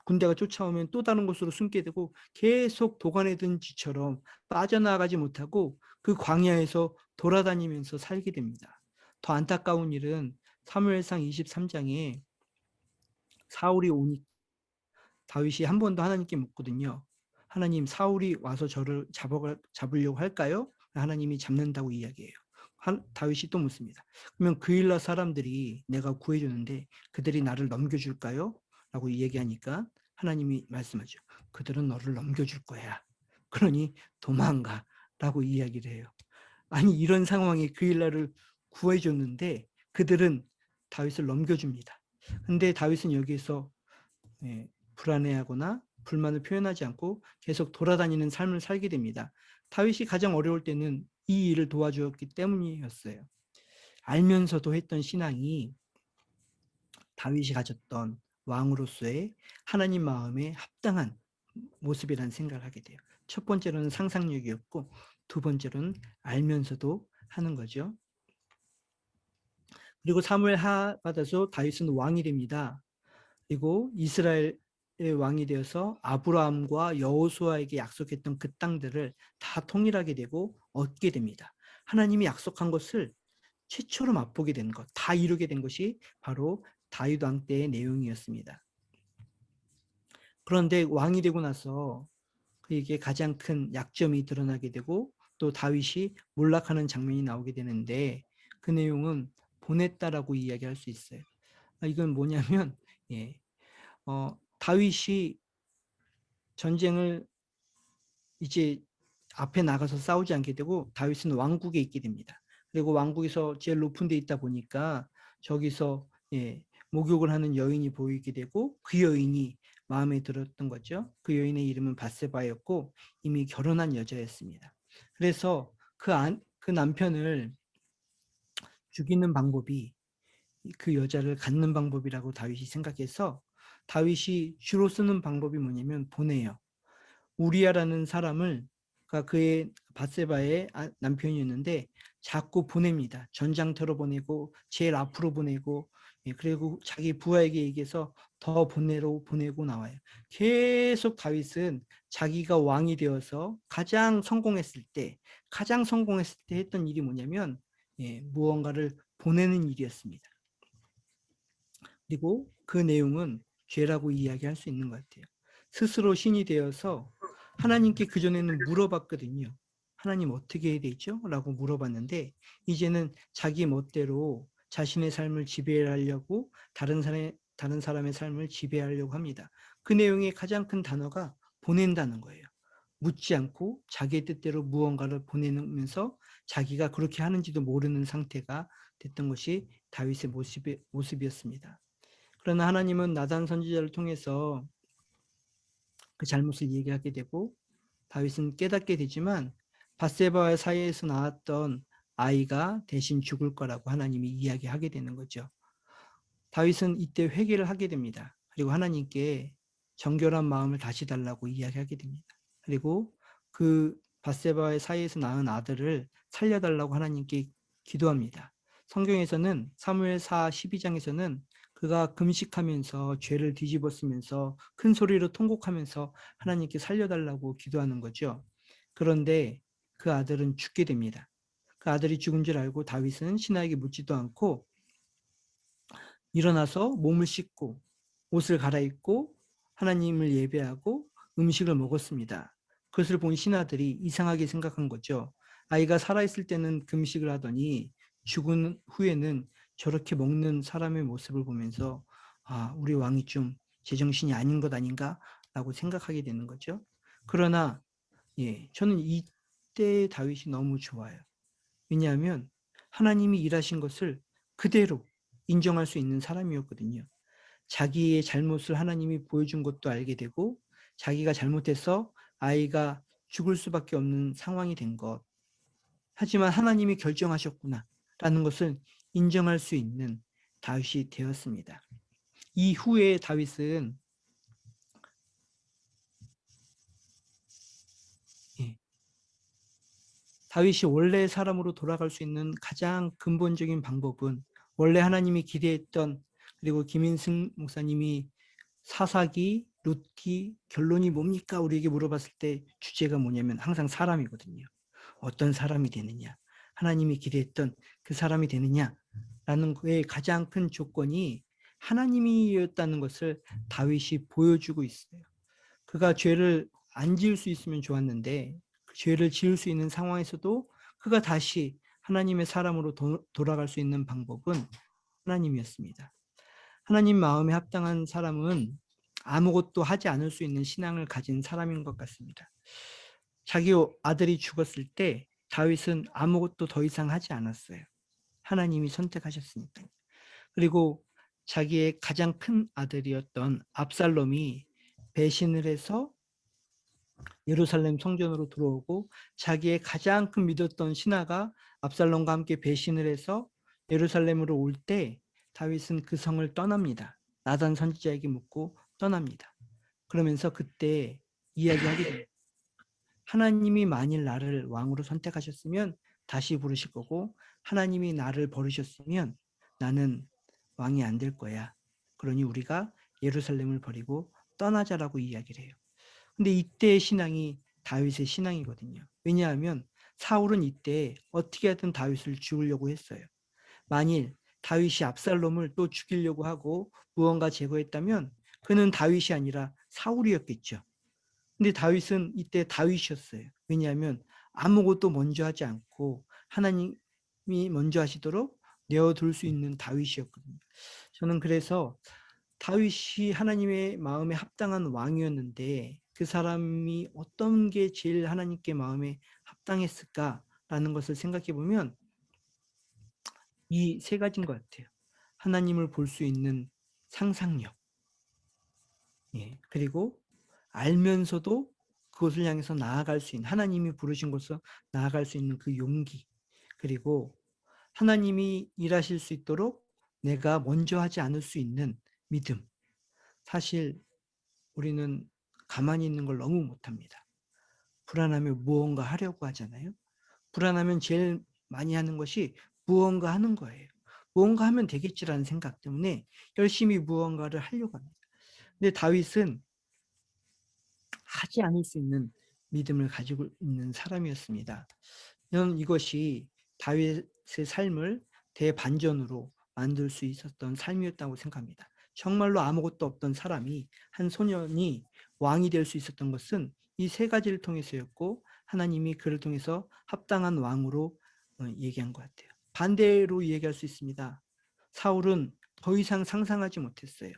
Speaker 1: 군대가 쫓아오면 또 다른 곳으로 숨게 되고 계속 도관에 든 쥐처럼 빠져나가지 못하고 그 광야에서 돌아다니면서 살게 됩니다. 더 안타까운 일은 사무엘상 23장에 사울이 오니 다윗이 한 번 더 하나님께 묻거든요. 하나님, 사울이 와서 저를 잡으려고 할까요? 하나님이 잡는다고 이야기해요. 다윗이 또 묻습니다. 그러면 그일라 사람들이 내가 구해줬는데 그들이 나를 넘겨줄까요? 라고 얘기하니까 하나님이 말씀하죠. 그들은 너를 넘겨줄 거야. 그러니 도망가 라고 이야기를 해요. 아니 이런 상황에 그일라를 구해줬는데 그들은 다윗을 넘겨줍니다. 근데 다윗은 여기에서 불안해하거나 불만을 표현하지 않고 계속 돌아다니는 삶을 살게 됩니다. 다윗이 가장 어려울 때는 이 일을 도와주었기 때문이었어요. 알면서도 했던 신앙이 다윗이 가졌던 왕으로서의 하나님 마음에 합당한 모습이라는 생각을 하게 돼요. 첫 번째로는 상상력이었고 두 번째로는 알면서도 하는 거죠. 그리고 사무엘 하 받아서 다윗은 왕이 됩니다. 그리고 이스라엘의 왕이 되어서 아브라함과 여호수아에게 약속했던 그 땅들을 다 통일하게 되고 얻게 됩니다. 하나님이 약속한 것을 최초로 맛보게 된 것, 다 이루게 된 것이 바로 다윗 왕 때의 내용이었습니다. 그런데 왕이 되고 나서 그에게 가장 큰 약점이 드러나게 되고 또 다윗이 몰락하는 장면이 나오게 되는데 그 내용은 보냈다라고 이야기할 수 있어요. 이건 뭐냐면 다윗이 전쟁을 이제 앞에 나가서 싸우지 않게 되고 다윗은 왕국에 있게 됩니다. 그리고 왕국에서 제일 높은 데 있다 보니까 저기서 목욕을 하는 여인이 보이게 되고 그 여인이 마음에 들었던 거죠. 그 여인의 이름은 밧세바였고 이미 결혼한 여자였습니다. 그래서 그 남편을 죽이는 방법이 그 여자를 갖는 방법이라고 다윗이 생각해서 다윗이 주로 쓰는 방법이 뭐냐면 보내요. 우리아라는 사람을 그의 밧세바의 남편이었는데 자꾸 보냅니다. 전장터로 보내고 제일 앞으로 보내고 그리고 자기 부하에게 얘기해서 더 보내고 나와요. 계속 다윗은 자기가 왕이 되어서 가장 성공했을 때 했던 일이 뭐냐면 무언가를 보내는 일이었습니다. 그리고 그 내용은 죄라고 이야기할 수 있는 것 같아요. 스스로 신이 되어서 하나님께 그전에는 물어봤거든요. 하나님 어떻게 해야 되죠? 라고 물어봤는데 이제는 자기 멋대로 자신의 삶을 지배하려고 다른 사람의 삶을 지배하려고 합니다. 그 내용의 가장 큰 단어가 보낸다는 거예요. 묻지 않고 자기의 뜻대로 무언가를 보내면서 자기가 그렇게 하는지도 모르는 상태가 됐던 것이 다윗의 모습이었습니다. 그러나 하나님은 나단 선지자를 통해서 그 잘못을 얘기하게 되고 다윗은 깨닫게 되지만 밧세바와의 사이에서 낳았던 아이가 대신 죽을 거라고 하나님이 이야기하게 되는 거죠. 다윗은 이때 회개를 하게 됩니다. 그리고 하나님께 정결한 마음을 다시 달라고 이야기하게 됩니다. 그리고 그 밧세바와의 사이에서 낳은 아들을 살려달라고 하나님께 기도합니다. 성경에서는 사무엘하 12장에서는 그가 금식하면서 죄를 뒤집어 쓰면서 큰 소리로 통곡하면서 하나님께 살려달라고 기도하는 거죠. 그런데 그 아들은 죽게 됩니다. 그 아들이 죽은 줄 알고 다윗은 신하에게 묻지도 않고 일어나서 몸을 씻고 옷을 갈아입고 하나님을 예배하고 음식을 먹었습니다. 그것을 본 신하들이 이상하게 생각한 거죠. 아이가 살아있을 때는 금식을 하더니 죽은 후에는 저렇게 먹는 사람의 모습을 보면서 우리 왕이 좀 제정신이 아닌 것 아닌가? 라고 생각하게 되는 거죠. 그러나 저는 이때 다윗이 너무 좋아요. 왜냐하면 하나님이 일하신 것을 그대로 인정할 수 있는 사람이었거든요. 자기의 잘못을 하나님이 보여준 것도 알게 되고 자기가 잘못해서 아이가 죽을 수밖에 없는 상황이 된 것. 하지만 하나님이 결정하셨구나 라는 것을 인정할 수 있는 다윗이 되었습니다. 이후에 다윗은 다윗이 원래 사람으로 돌아갈 수 있는 가장 근본적인 방법은 원래 하나님이 기대했던, 그리고 김인승 목사님이 사사기, 룻기, 결론이 뭡니까? 우리에게 물어봤을 때 주제가 뭐냐면 항상 사람이거든요. 어떤 사람이 되느냐, 하나님이 기대했던 그 사람이 되느냐라는 그의 가장 큰 조건이 하나님이었다는 것을 다윗이 보여주고 있어요. 그가 죄를 안 지을 수 있으면 좋았는데 그 죄를 지을 수 있는 상황에서도 그가 다시 하나님의 사람으로 돌아갈 수 있는 방법은 하나님이었습니다. 하나님 마음에 합당한 사람은 아무것도 하지 않을 수 있는 신앙을 가진 사람인 것 같습니다. 자기 아들이 죽었을 때 다윗은 아무것도 더 이상 하지 않았어요. 하나님이 선택하셨으니까요. 그리고 자기의 가장 큰 아들이었던 압살롬이 배신을 해서 예루살렘 성전으로 들어오고 자기의 가장 큰 믿었던 신하가 압살롬과 함께 배신을 해서 예루살렘으로 올 때 다윗은 그 성을 떠납니다. 나단 선지자에게 묻고 떠납니다. 그러면서 그때 이야기하게 됩니다. 하나님이 만일 나를 왕으로 선택하셨으면 다시 부르실 거고 하나님이 나를 버리셨으면 나는 왕이 안 될 거야. 그러니 우리가 예루살렘을 버리고 떠나자라고 이야기를 해요. 근데 이때의 신앙이 다윗의 신앙이거든요. 왜냐하면 사울은 이때 어떻게 하든 다윗을 죽이려고 했어요. 만일 다윗이 압살롬을 또 죽이려고 하고 무언가 제거했다면 그는 다윗이 아니라 사울이었겠죠. 근데 다윗은 이때 다윗이었어요. 왜냐하면 아무것도 먼저 하지 않고 하나님이 먼저 하시도록 내어둘 수 있는 다윗이었거든요. 저는 그래서 다윗이 하나님의 마음에 합당한 왕이었는데 그 사람이 어떤 게 제일 하나님께 마음에 합당했을까라는 것을 생각해 보면 이 세 가지인 것 같아요. 하나님을 볼 수 있는 상상력, 그리고 알면서도 그것을 향해서 나아갈 수 있는, 하나님이 부르신 곳으로 나아갈 수 있는 그 용기, 그리고 하나님이 일하실 수 있도록 내가 먼저 하지 않을 수 있는 믿음. 사실 우리는 가만히 있는 걸 너무 못합니다. 불안하면 무언가 하려고 하잖아요. 불안하면 제일 많이 하는 것이 무언가 하는 거예요. 무언가 하면 되겠지라는 생각 때문에 열심히 무언가를 하려고 합니다. 근데 다윗은 하지 않을 수 있는 믿음을 가지고 있는 사람이었습니다. 저는 이것이 다윗의 삶을 대반전으로 만들 수 있었던 삶이었다고 생각합니다. 정말로 아무것도 없던 사람이, 한 소년이 왕이 될 수 있었던 것은 이 세 가지를 통해서였고, 하나님이 그를 통해서 합당한 왕으로 얘기한 것 같아요. 반대로 얘기할 수 있습니다. 사울은 더 이상 상상하지 못했어요.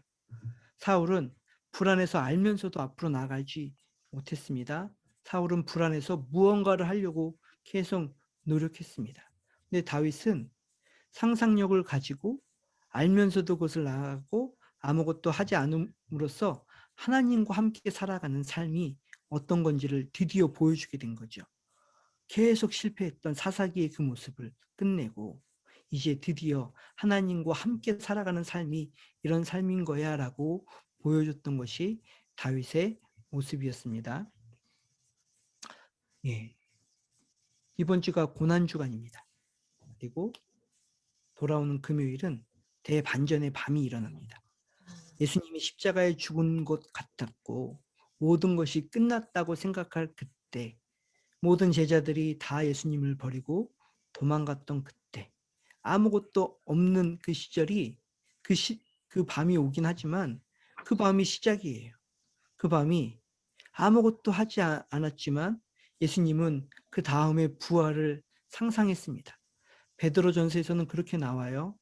Speaker 1: 사울은 불안해서 알면서도 앞으로 나아가지 못했습니다. 사울은 불안해서 무언가를 하려고 계속 노력했습니다. 근데 다윗은 상상력을 가지고 알면서도 그것을 나아가고 아무것도 하지 않음으로써 하나님과 함께 살아가는 삶이 어떤 건지를 드디어 보여주게 된 거죠. 계속 실패했던 사사기의 그 모습을 끝내고 이제 드디어 하나님과 함께 살아가는 삶이 이런 삶인 거야 라고 보여줬던 것이 다윗의 모습이었습니다. 예. 이번 주가 고난주간입니다. 그리고 돌아오는 금요일은 대반전의 밤이 일어납니다. 예수님이 십자가에 죽은 것 같았고 모든 것이 끝났다고 생각할 그때, 모든 제자들이 다 예수님을 버리고 도망갔던 그때, 아무것도 없는 그 시절이 그 밤이 오긴 하지만 그 밤이 시작이에요. 그 밤이 아무것도 하지 않았지만 예수님은 그 다음에 부활을 상상했습니다. 베드로전서에서는 그렇게 나와요.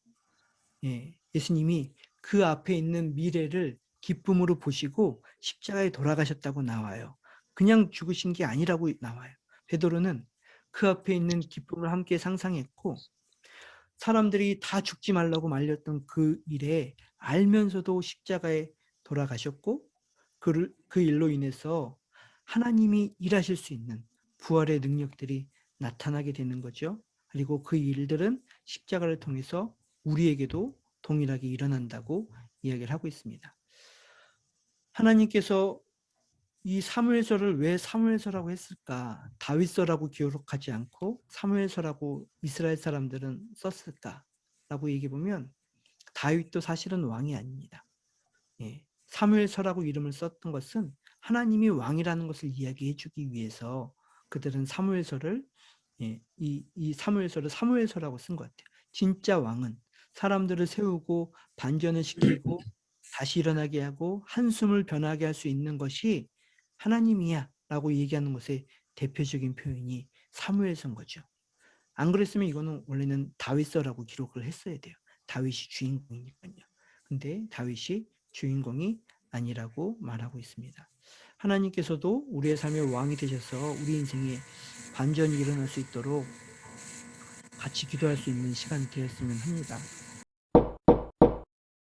Speaker 1: 예수님이 그 앞에 있는 미래를 기쁨으로 보시고 십자가에 돌아가셨다고 나와요. 그냥 죽으신 게 아니라고 나와요. 베드로는 그 앞에 있는 기쁨을 함께 상상했고, 사람들이 다 죽지 말라고 말렸던 그 일에 알면서도 십자가에 돌아가셨고, 그 일로 인해서 하나님이 일하실 수 있는 부활의 능력들이 나타나게 되는 거죠. 그리고 그 일들은 십자가를 통해서 우리에게도 동일하게 일어난다고 이야기를 하고 있습니다. 하나님께서 이 사무엘서를 왜 사무엘서라고 했을까? 다윗서라고 기록하지 않고 사무엘서라고 이스라엘 사람들은 썼을까라고 얘기해 보면, 다윗도 사실은 왕이 아닙니다. 사무엘서라고 이름을 썼던 것은 하나님이 왕이라는 것을 이야기해 주기 위해서 그들은 사무엘서를 이 사무엘서를 사무엘서라고 쓴 것 같아요. 진짜 왕은 사람들을 세우고 반전을 시키고 다시 일어나게 하고 한숨을 변하게 할 수 있는 것이 하나님이야 라고 얘기하는 것의 대표적인 표현이 사무엘서인 거죠. 안 그랬으면 이거는 원래는 다윗서라고 기록을 했어야 돼요. 다윗이 주인공이니까요. 근데 다윗이 주인공이 아니라고 말하고 있습니다. 하나님께서도 우리의 삶의 왕이 되셔서 우리 인생에 반전이 일어날 수 있도록 같이 기도할 수 있는 시간이 되었으면 합니다.